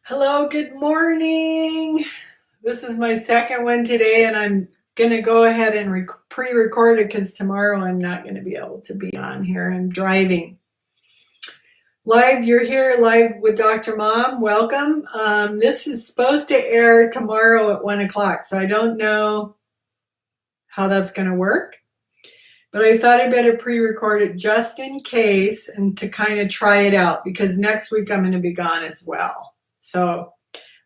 Hello, good morning. This is my second one today, and I'm going to go ahead and pre-record it because tomorrow I'm not going to be able to be on here. I'm driving. Live, you're here live with Dr. Mom. Welcome. This is supposed to air tomorrow at 1 o'clock, so I don't know how that's going to work. But I thought I better pre-record it just in case and to kind of try it out because next week I'm going to be gone as well. So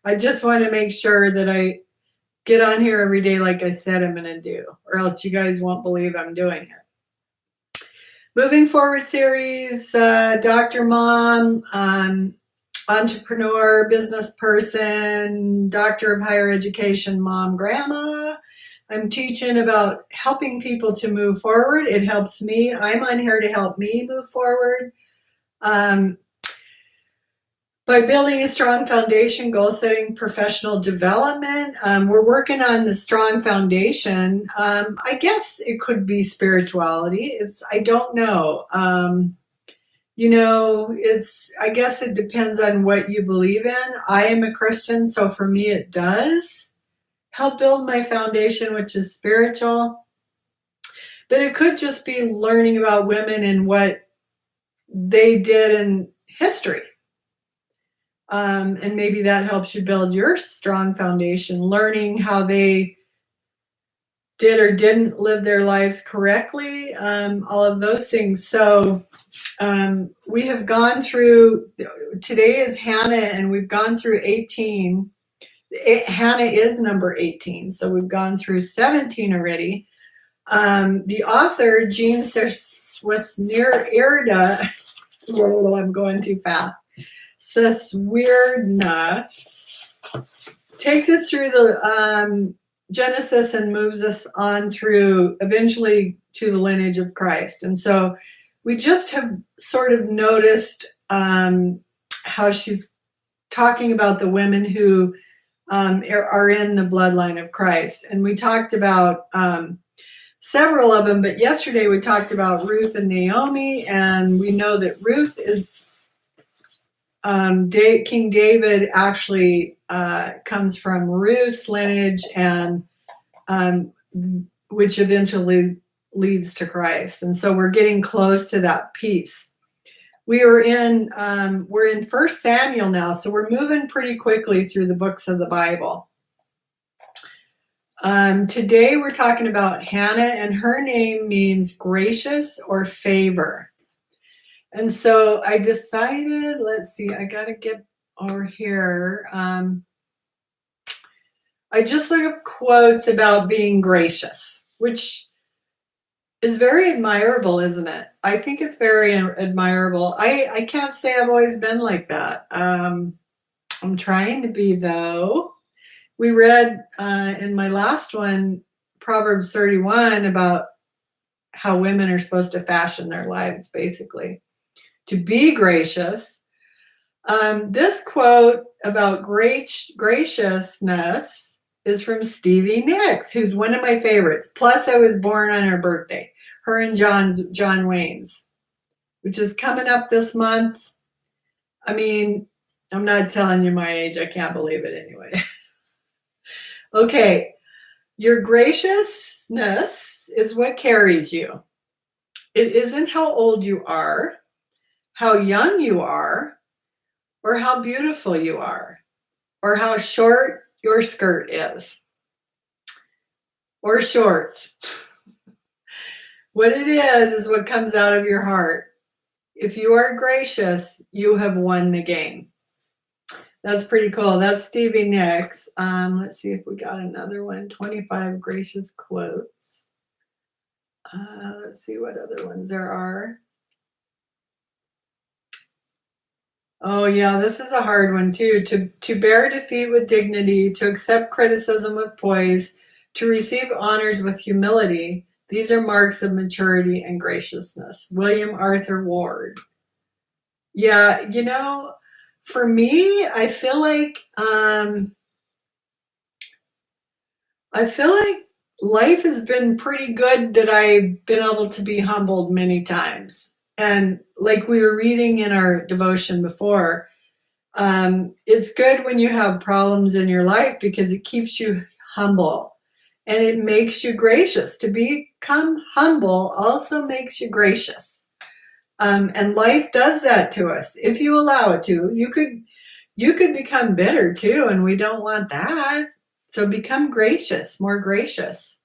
I just want to make sure that I get on here every day like I said I'm going to do, or else you guys won't believe I'm doing it. Moving Forward series, Dr. Mom, entrepreneur, business person, doctor of higher education, mom, grandma. I'm teaching about helping people to move forward. It helps me. I'm on here to help me move forward. By building a strong foundation, goal setting, professional development, we're working on the strong foundation. I guess it could be spirituality. I don't know. I guess it depends on what you believe in. I am a Christian, so for me it does help build my foundation, which is spiritual. But it could just be learning about women and what they did in history. And maybe that helps you build your strong foundation, learning how they did or didn't live their lives correctly, all of those things. So we have gone through, today is Hannah, and we've gone through 18. Hannah is number 18, so we've gone through 17 already. The author, Jean Swasnierda, I'm going too fast, Swasnierda, takes us through the Genesis and moves us on through eventually to the lineage of Christ. And so we just have sort of noticed how she's talking about the women who are in the bloodline of Christ. And we talked about several of them, but yesterday we talked about Ruth and Naomi, and we know that Ruth is King David actually comes from Ruth's lineage, and which eventually leads to Christ. And so we're getting close to that piece. We're in 1 Samuel now, so we're moving pretty quickly through the books of the Bible. Today we're talking about Hannah, and her name means gracious or favor. And so I decided, let's see, I got to get over here. I just looked up quotes about being gracious, which is very admirable, isn't it? I think it's very admirable. I can't say I've always been like that. I'm trying to be, though. We read in my last one, Proverbs 31, about how women are supposed to fashion their lives, basically, to be gracious. This quote about graciousness is from Stevie Nicks, who's one of my favorites. Plus, I was born on her birthday, her and John Wayne's, which is coming up this month. I mean, I'm not telling you my age. I can't believe it anyway. Okay, your graciousness is what carries you. It isn't how old you are, how young you are, or how beautiful you are, or how short your skirt is, or shorts. What it is what comes out of your heart. If you are gracious, you have won the game. That's pretty cool. That's Stevie Nicks. Let's see if we got another one. 25 gracious quotes. Let's see what other ones there are. Oh, yeah, this is a hard one, too. To bear defeat with dignity, to accept criticism with poise, to receive honors with humility. These are marks of maturity and graciousness. William Arthur Ward. Yeah, for me, I feel like life has been pretty good, that I've been able to be humbled many times. And like we were reading in our devotion before, It's good when you have problems in your life because it keeps you humble and it makes you gracious. To become humble also makes you gracious. And life does that to us. If you allow it to, you could become bitter too, and we don't want that. So become gracious, more gracious.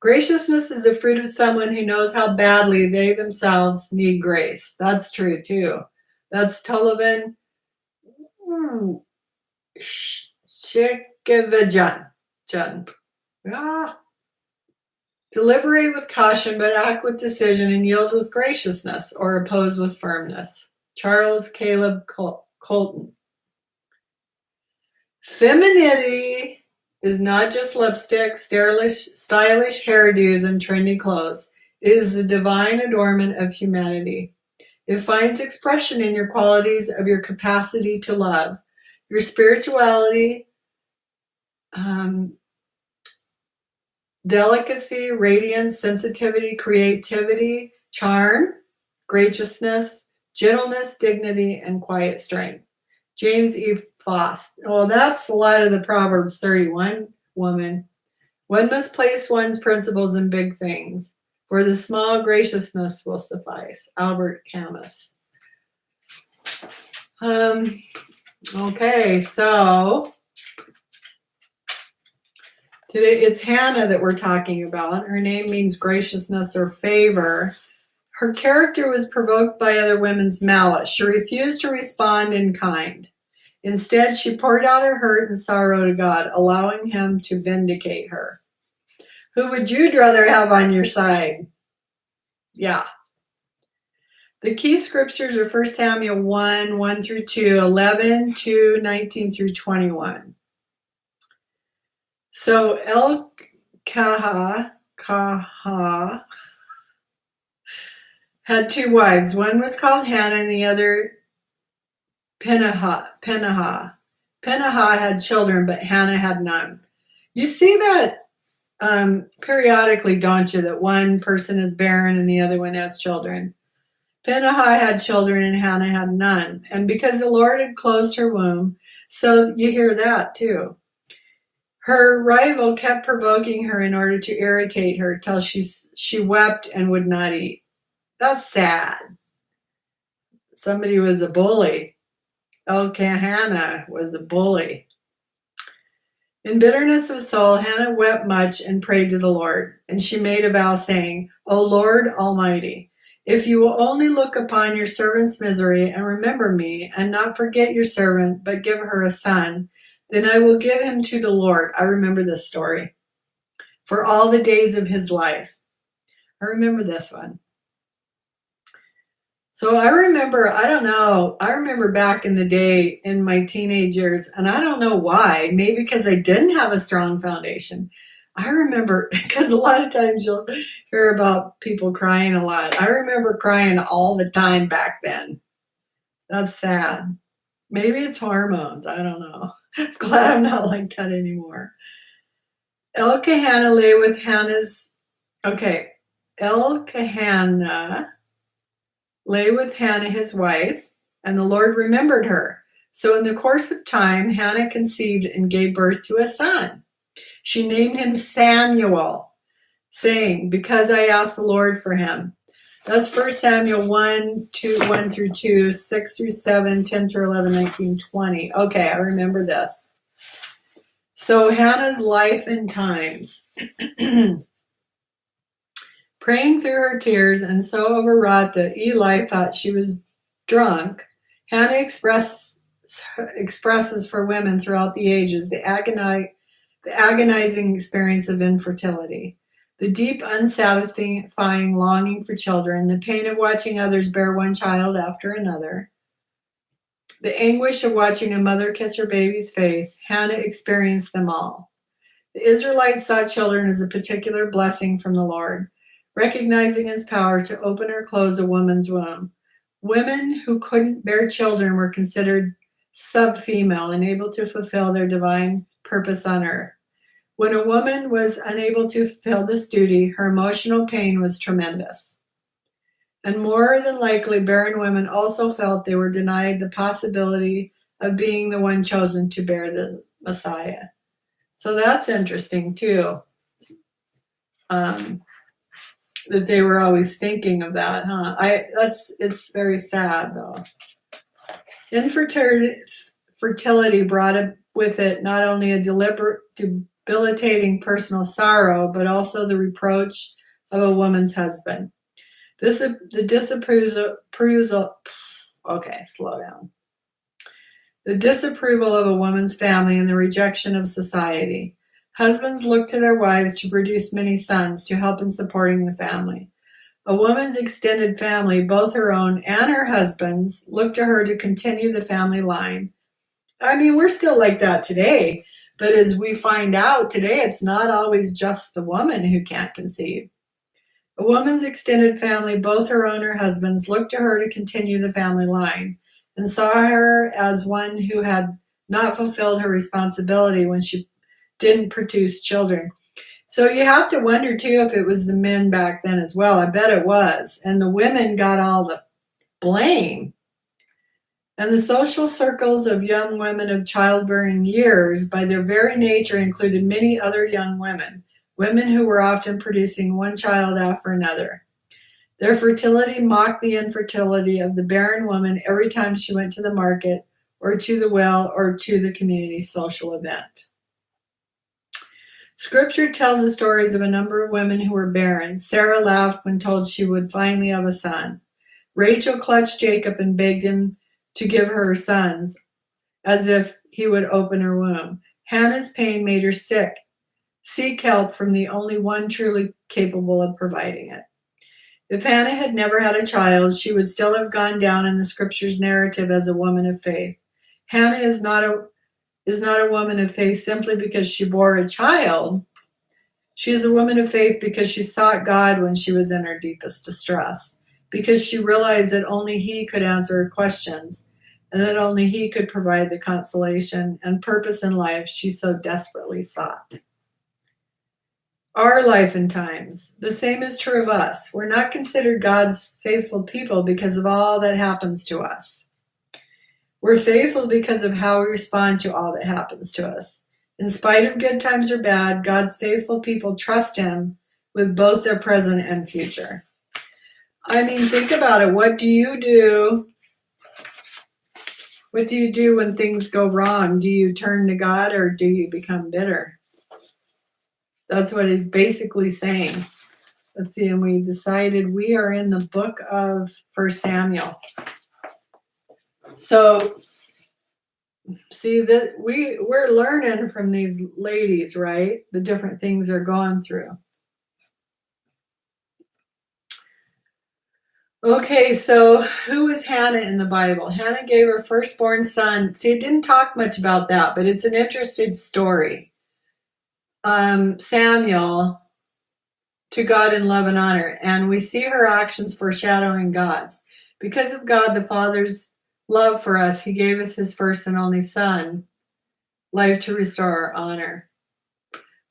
Graciousness is the fruit of someone who knows how badly they themselves need grace. That's true too. That's Tullivan Shikevajan. Deliberate with caution, but act with decision and yield with graciousness, or oppose with firmness. Charles Caleb Colton. Femininity is not just lipstick, stylish hairdos, and trendy clothes. It is the divine adornment of humanity. It finds expression in your qualities of your capacity to love, your spirituality, delicacy, radiance, sensitivity, creativity, charm, graciousness, gentleness, dignity, and quiet strength. James E. Foss. Oh, that's a lot of the Proverbs 31 woman. One must place one's principles in big things, for the small graciousness will suffice. Albert Camus. Okay, so today it's Hannah that we're talking about. Her name means graciousness or favor. Her character was provoked by other women's malice. She refused to respond in kind. Instead, she poured out her hurt and sorrow to God, allowing him to vindicate her. Who would you rather have on your side? Yeah. The key scriptures are 1 Samuel 1, 1 through 2, 11, 2, 19 through 21. So Elkanah had two wives. One was called Hannah and the other Peninnah. Peninnah had children, but Hannah had none. You see that periodically, don't you, that one person is barren and the other one has children. Peninnah had children and Hannah had none. And because the Lord had closed her womb, so you hear that too. Her rival kept provoking her in order to irritate her till she wept and would not eat. That's sad. Somebody was a bully. Elkanah was a bully. In bitterness of soul, Hannah wept much and prayed to the Lord. And she made a vow saying, O Lord Almighty, if you will only look upon your servant's misery and remember me, and not forget your servant, but give her a son, then I will give him to the Lord. I remember this story. For all the days of his life. I remember this one. So I remember back in the day in my teenage years, and I don't know why, maybe because I didn't have a strong foundation. I remember, because a lot of times you'll hear about people crying a lot. I remember crying all the time back then. That's sad. Maybe it's hormones. I don't know. I'm glad I'm not like that anymore. Elkanah lay with Elkanah lay with Hannah his wife, and the Lord remembered her. So in the course of time, Hannah conceived and gave birth to a son. She named him Samuel, saying, because I asked the Lord for him. That's 1 Samuel 1 through 2, 6 through 7, 10 through 11, 19, 20. Okay, I remember this. So Hannah's life and times. Praying through her tears and so overwrought that Eli thought she was drunk, Hannah expresses for women throughout the ages the agonizing experience of infertility, the deep, unsatisfying longing for children, the pain of watching others bear one child after another, the anguish of watching a mother kiss her baby's face. Hannah experienced them all. The Israelites saw children as a particular blessing from the Lord, recognizing his power to open or close a woman's womb. Women who couldn't bear children were considered sub-female, unable to fulfill their divine purpose on earth. When a woman was unable to fulfill this duty, her emotional pain was tremendous. And more than likely, barren women also felt they were denied the possibility of being the one chosen to bear the Messiah. So that's interesting too, that they were always thinking of that, huh? It's very sad though. Infertility brought with it not only a debilitating personal sorrow, but also the reproach of a woman's husband. The disapproval of a woman's family and the rejection of society. Husbands look to their wives to produce many sons to help in supporting the family. A woman's extended family, both her own and her husband's, look to her to continue the family line. I mean, we're still like that today, but as we find out today, it's not always just the woman who can't conceive. A woman's extended family, both her own and her husband's, looked to her to continue the family line and saw her as one who had not fulfilled her responsibility when she didn't produce children. So you have to wonder too if it was the men back then as well. I bet it was. And the women got all the blame. And the social circles of young women of childbearing years, by their very nature, included many other young women who were often producing one child after another. Their fertility mocked the infertility of the barren woman every time she went to the market or to the well or to the community social event. Scripture tells the stories of a number of women who were barren. Sarah laughed when told she would finally have a son. Rachel clutched Jacob and begged him to give her sons, as if he would open her womb. Hannah's pain made her sick. Seek help from the only one truly capable of providing it. If Hannah had never had a child, she would still have gone down in the scripture's narrative as a woman of faith. Hannah is not a woman of faith simply because she bore a child. She is a woman of faith because she sought God when she was in her deepest distress, because she realized that only He could answer her questions and that only He could provide the consolation and purpose in life she so desperately sought. Our life and times. The same is true of us. We're not considered God's faithful people because of all that happens to us. We're faithful because of how we respond to all that happens to us. In spite of good times or bad, God's faithful people trust Him with both their present and future. I mean, think about it. What do you do? What do you do when things go wrong? Do you turn to God or do you become bitter? That's what he's basically saying. Let's see, and we decided we are in the book of 1 Samuel. So, see that we're learning from these ladies, right? The different things they're going through. Okay, so who was Hannah in the Bible? Hannah gave her firstborn son. See, it didn't talk much about that, but it's an interesting story. Samuel to God in love and honor, and we see her actions foreshadowing God's. Because of God the Father's love for us, He gave us His first and only Son, life to restore our honor.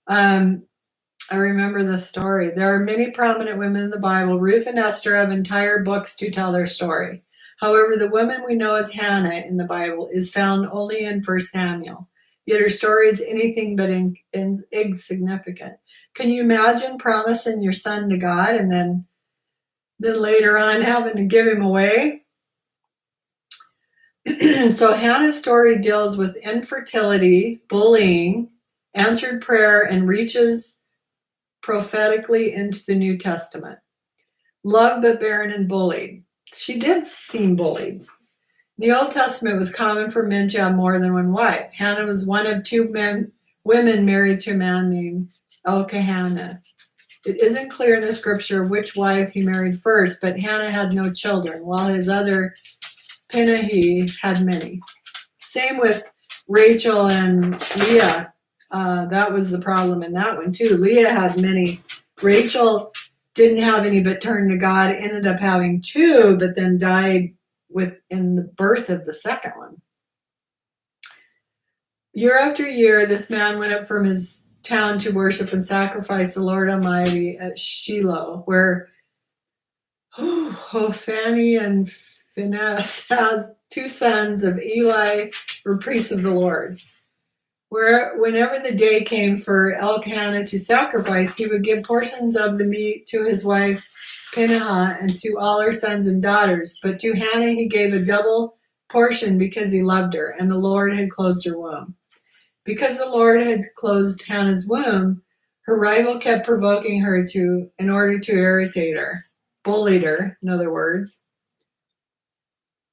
I remember this story. There are many prominent women in the Bible. Ruth and Esther have entire books to tell their story. However, the woman we know as Hannah in the Bible is found only in 1 Samuel. Yet her story is anything but insignificant. Can you imagine promising your son to God and then later on having to give him away? So Hannah's story deals with infertility, bullying, answered prayer, and reaches prophetically into the New Testament. Loved but barren and bullied. She did seem bullied. The Old Testament was common for men to have more than one wife. Hannah was one of two women married to a man named Elkanah. It isn't clear in the scripture which wife he married first, but Hannah had no children, while his other Peninnah had many. Same with Rachel and Leah. That was the problem in that one too. Leah had many. Rachel didn't have any but turned to God, ended up having two, but then died in the birth of the second one. Year after year, this man went up from his town to worship and sacrifice the Lord Almighty at Shiloh, where Hophni and Phinehas has two sons of Eli, were priests of the Lord. Whenever the day came for Elkanah to sacrifice, he would give portions of the meat to his wife Peninnah and to all her sons and daughters. But to Hannah he gave a double portion because he loved her, and the Lord had closed her womb. Because the Lord had closed Hannah's womb, her rival kept provoking her in order to irritate her, bullied her, in other words.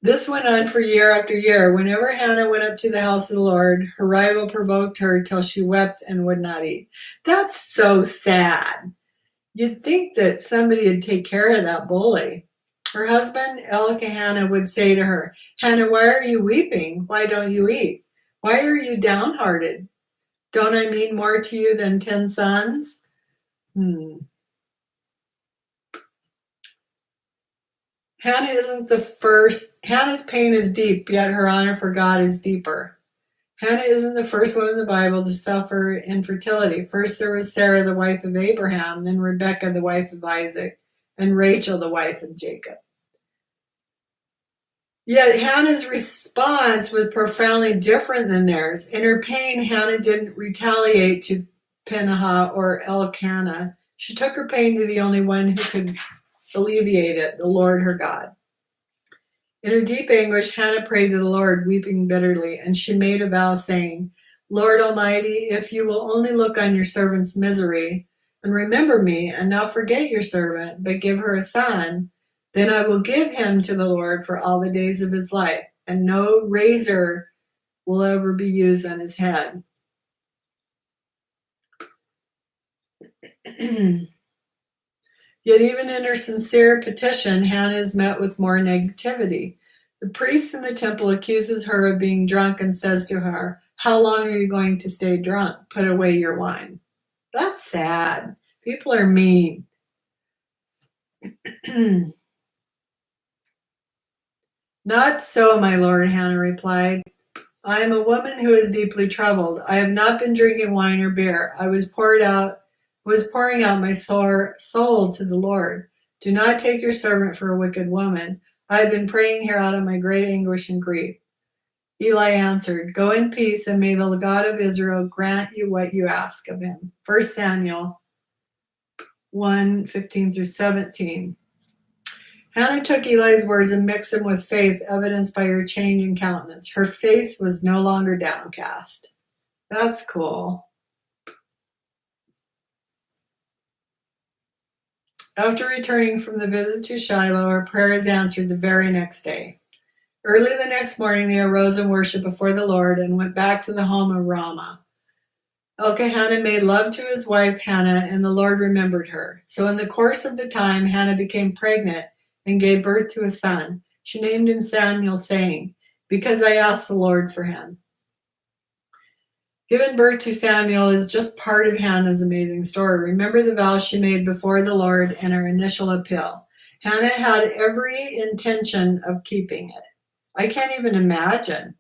This went on for year after year. Whenever Hannah went up to the house of the Lord, her rival provoked her till she wept and would not eat. That's so sad. You'd think that somebody would take care of that bully. Her husband, Elkanah, would say to her, Hannah, why are you weeping? Why don't you eat? Why are you downhearted? Don't I mean more to you than 10 sons? Hannah isn't the first. Hannah's pain is deep, yet her honor for God is deeper. Hannah isn't the first one in the Bible to suffer infertility. First there was Sarah, the wife of Abraham, then Rebekah, the wife of Isaac, and Rachel, the wife of Jacob. Yet Hannah's response was profoundly different than theirs. In her pain, Hannah didn't retaliate to Peninnah or Elkanah. She took her pain to the only one who could alleviate it, the Lord her God. In her deep anguish, Hannah prayed to the Lord, weeping bitterly, and she made a vow, saying, Lord Almighty, if you will only look on your servant's misery and remember me and not forget your servant, but give her a son, then I will give him to the Lord for all the days of his life, and no razor will ever be used on his head. Yet even in her sincere petition, Hannah is met with more negativity. The priest in the temple accuses her of being drunk and says to her, how long are you going to stay drunk? Put away your wine. That's sad. People are mean. Not so, my lord, Hannah replied. I am a woman who is deeply troubled. I have not been drinking wine or beer. I was pouring out my soul to the Lord. Do not take your servant for a wicked woman. I have been praying here out of my great anguish and grief. Eli answered, go in peace, and may the God of Israel grant you what you ask of him. 1 Samuel 1:15-17. Hannah took Eli's words and mixed them with faith, evidenced by her change in countenance. Her face was no longer downcast. That's cool. After returning from the visit to Shiloh, her prayer is answered the very next day. Early the next morning, they arose and worshipped before the Lord and went back to the home of Ramah. Elkanah made love to his wife Hannah, and the Lord remembered her. So in the course of the time, Hannah became pregnant and gave birth to a son. She named him Samuel, saying, because I asked the Lord for him. Giving birth to Samuel is just part of Hannah's amazing story. Remember the vow she made before the Lord and her initial appeal. Hannah had every intention of keeping it. I can't even imagine.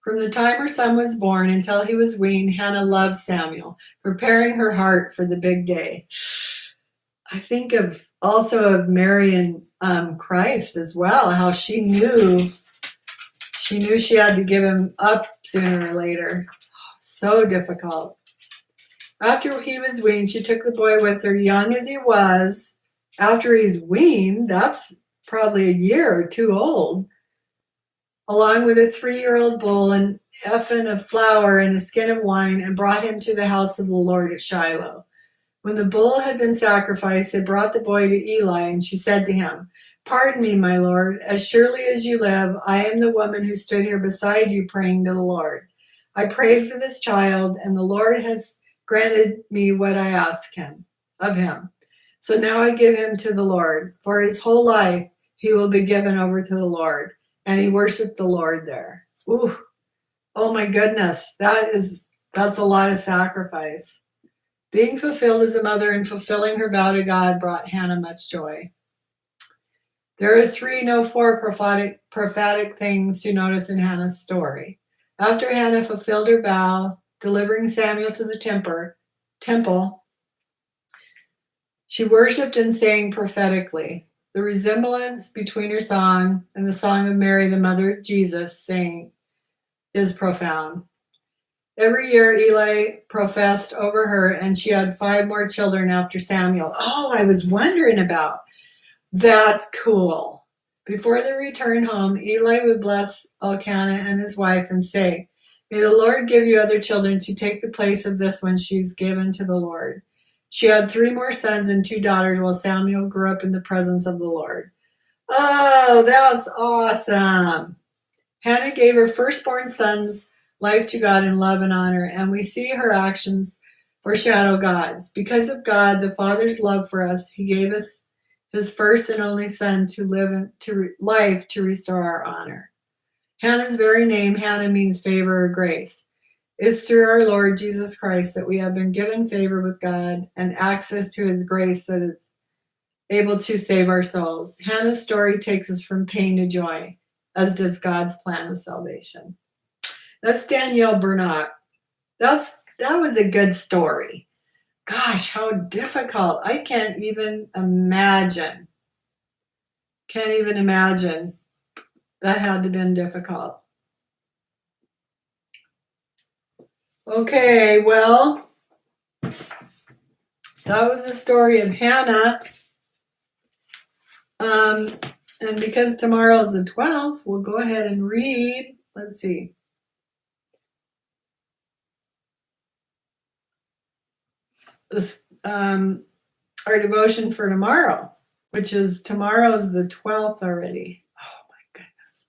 From the time her son was born until he was weaned, Hannah loved Samuel, preparing her heart for the big day. I think also of Mary and Christ as well, how she knew she had to give him up sooner or later. So difficult. After he was weaned, she took the boy with her, young as he was. After he's weaned, that's probably a year or two old, along with a 3-year-old bull, an ephah of flour, and a skin of wine, and brought him to the house of the Lord at Shiloh. When the bull had been sacrificed, they brought the boy to Eli, and she said to him, pardon me, my Lord, as surely as you live, I am the woman who stood here beside you praying to the Lord. I prayed for this child, and the Lord has granted me what I asked of him. So now I give him to the Lord. For his whole life he will be given over to the Lord. And he worshiped the Lord there. Ooh, oh my goodness, that's a lot of sacrifice. Being fulfilled as a mother and fulfilling her vow to God brought Hannah much joy. There are 4 prophetic things to notice in Hannah's story. After Hannah fulfilled her vow, delivering Samuel to the temple, she worshipped and sang prophetically. The resemblance between her song and the song of Mary, the mother of Jesus, saying, is profound. Every year Eli professed over her, and she had 5 more children after Samuel. Oh, I was wondering about. That's cool. Before they returned home, Eli would bless Elkanah and his wife and say, "May the Lord give you other children to take the place of this one she's given to the Lord." She had 3 more sons and 2 daughters while Samuel grew up in the presence of the Lord. Oh, that's awesome. Hannah gave her firstborn sons life to God in love and honor, and we see her actions foreshadow God's. Because of God, the Father's love for us, he gave us his first and only son to live to life to restore our honor. Hannah's very name, Hannah, means favor or grace. It's through our Lord Jesus Christ that we have been given favor with God and access to his grace that is able to save our souls. Hannah's story takes us from pain to joy, as does God's plan of salvation. That's Danielle Bernat. That was a good story. Gosh, how difficult. I can't even imagine. Can't even imagine. That had to have been difficult. Okay, well, that was the story of Hannah. And because tomorrow is the 12th, we'll go ahead and read. Let's see. This, our devotion for tomorrow, which is tomorrow's the 12th already. Oh my goodness.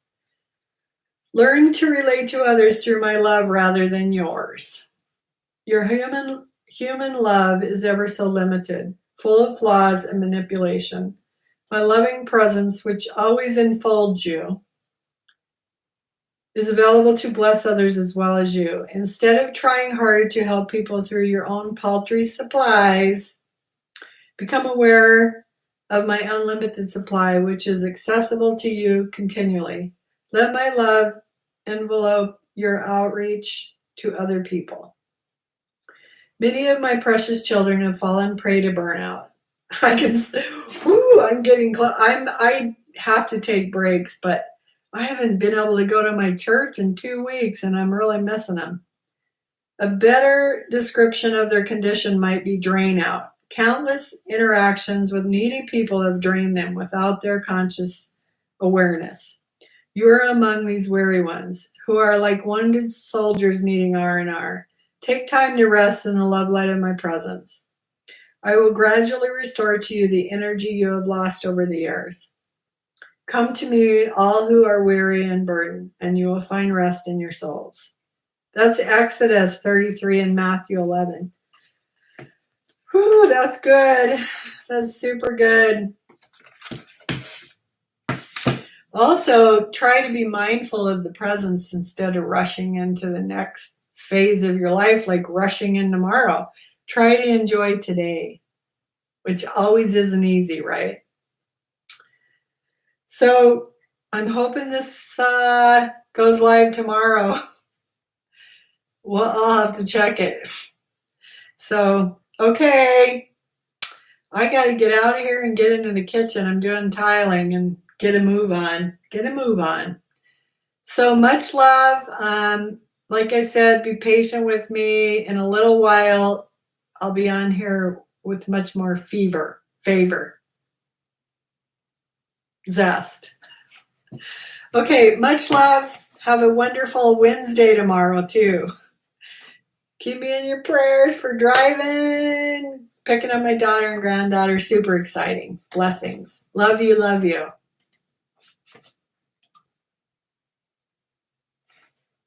Learn to relate to others through my love rather than yours. Your human love is ever so limited, full of flaws and manipulation. My loving presence, which always enfolds you, is available to bless others as well as you. Instead of trying harder to help people through your own paltry supplies, become aware of my unlimited supply, which is accessible to you continually. Let my love envelope your outreach to other people. Many of my precious children have fallen prey to burnout. I'm getting close. I have to take breaks, but I haven't been able to go to my church in 2 weeks, and I'm really missing them. A better description of their condition might be drain out. Countless interactions with needy people have drained them without their conscious awareness. You are among these weary ones who are like wounded soldiers needing R&R. Take time to rest in the love light of my presence. I will gradually restore to you the energy you have lost over the years. Come to me, all who are weary and burdened, and you will find rest in your souls. That's Exodus 33 and Matthew 11. Whew, that's good. That's super good. Also, try to be mindful of the presence instead of rushing into the next phase of your life, like rushing in tomorrow. Try to enjoy today, which always isn't easy, right? So I'm hoping this goes live tomorrow. Well, I'll have to check it. So, okay. I got to get out of here and get into the kitchen. I'm doing tiling and get a move on. So much love. Like I said, be patient with me. In a little while, I'll be on here with much more favor, zest. Okay, much love. Have a wonderful Wednesday tomorrow, too. Keep me in your prayers for driving, picking up my daughter and granddaughter. Super exciting. Blessings. Love you, love you.